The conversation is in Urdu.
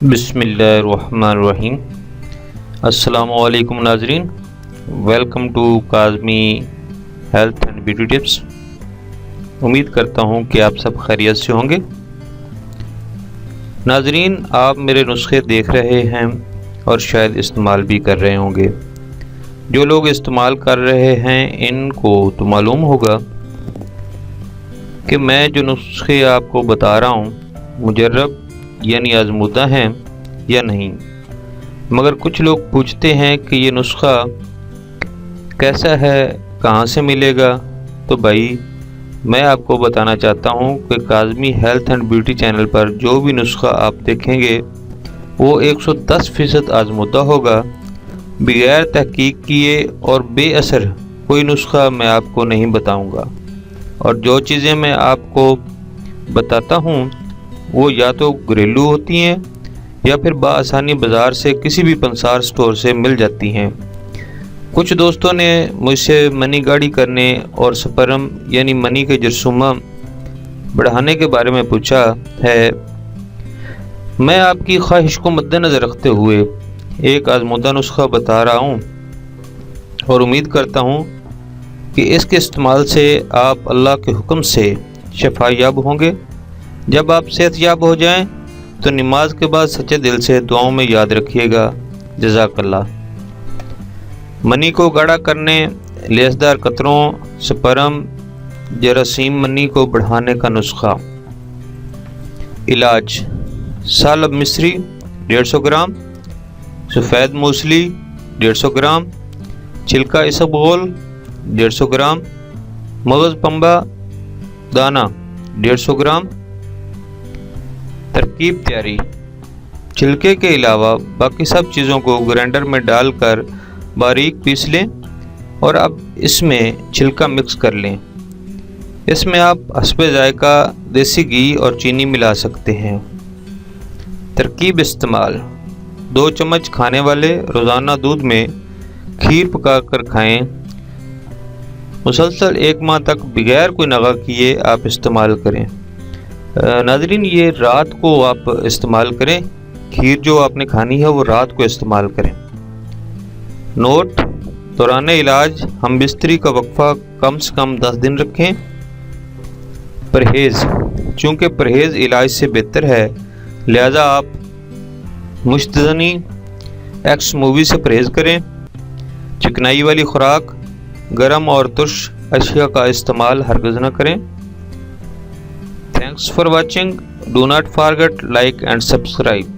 بسم اللہ الرحمن الرحیم۔ السلام علیکم ناظرین، welcome to Kazmi health and beauty tips. امید کرتا ہوں کہ آپ سب خیریت سے ہوں گے۔ ناظرین، آپ میرے نسخے دیکھ رہے ہیں اور شاید استعمال بھی کر رہے ہوں گے۔ جو لوگ استعمال کر رہے ہیں ان کو تو معلوم ہوگا کہ میں جو نسخے آپ کو بتا رہا ہوں مجرب یعنی آزمودہ ہیں یا نہیں، مگر کچھ لوگ پوچھتے ہیں کہ یہ نسخہ کیسا ہے، کہاں سے ملے گا؟ تو بھائی میں آپ کو بتانا چاہتا ہوں کہ Kazmi health and beauty channel پر جو بھی نسخہ آپ دیکھیں گے وہ 110% آزمودہ ہوگا، بغیر تحقیق کیے اور بے اثر کوئی نسخہ میں آپ کو نہیں بتاؤں گا۔ اور جو چیزیں میں آپ کو بتاتا ہوں وہ یا تو گھریلو ہوتی ہیں یا پھر بآسانی بازار سے کسی بھی پنسار سٹور سے مل جاتی ہیں۔ کچھ دوستوں نے مجھ سے منی گاڑی کرنے اور سپرم یعنی منی کے جرثومہ بڑھانے کے بارے میں پوچھا ہے۔ میں آپ کی خواہش کو مد نظر رکھتے ہوئے ایک آزمودہ نسخہ بتا رہا ہوں اور امید کرتا ہوں کہ اس کے استعمال سے آپ اللہ کے حکم سے شفا یاب ہوں گے۔ جب آپ صحت یاب ہو جائیں تو نماز کے بعد سچے دل سے دعاؤں میں یاد رکھیے گا۔ جزاک اللہ۔ منی کو گاڑھا کرنے، لیسدار قطروں، سپرم جراثیم منی کو بڑھانے کا نسخہ۔ علاج: سالب مصری 150 گرام، سفید موسلی 150 گرام، چھلکا اسبغول 150 گرام، مغز پنبہ دانہ 150 گرام۔ ترکیب تیاری: چھلکے کے علاوہ باقی سب چیزوں کو گرائنڈر میں ڈال کر باریک پیس لیں اور اب اس میں چھلکا مکس کر لیں۔ اس میں آپ حسب ذائقہ دیسی گھی اور چینی ملا سکتے ہیں۔ ترکیب استعمال: 2 چمچ کھانے والے روزانہ دودھ میں کھیر پکا کر کھائیں۔ مسلسل 1 ماہ تک بغیر کوئی نغہ کیے آپ استعمال کریں۔ ناظرین، یہ رات کو آپ استعمال کریں، کھیر جو آپ نے کھانی ہے وہ رات کو استعمال کریں۔ نوٹ: دوران علاج ہم بستری کا وقفہ کم سے کم 10 دن رکھیں۔ پرہیز: چونکہ پرہیز علاج سے بہتر ہے لہذا آپ مشتزنی ایکس مووی سے پرہیز کریں۔ چکنائی والی خوراک، گرم اور ترش اشیاء کا استعمال ہرگز نہ کریں۔ Thanks for watching. Do not forget like and subscribe.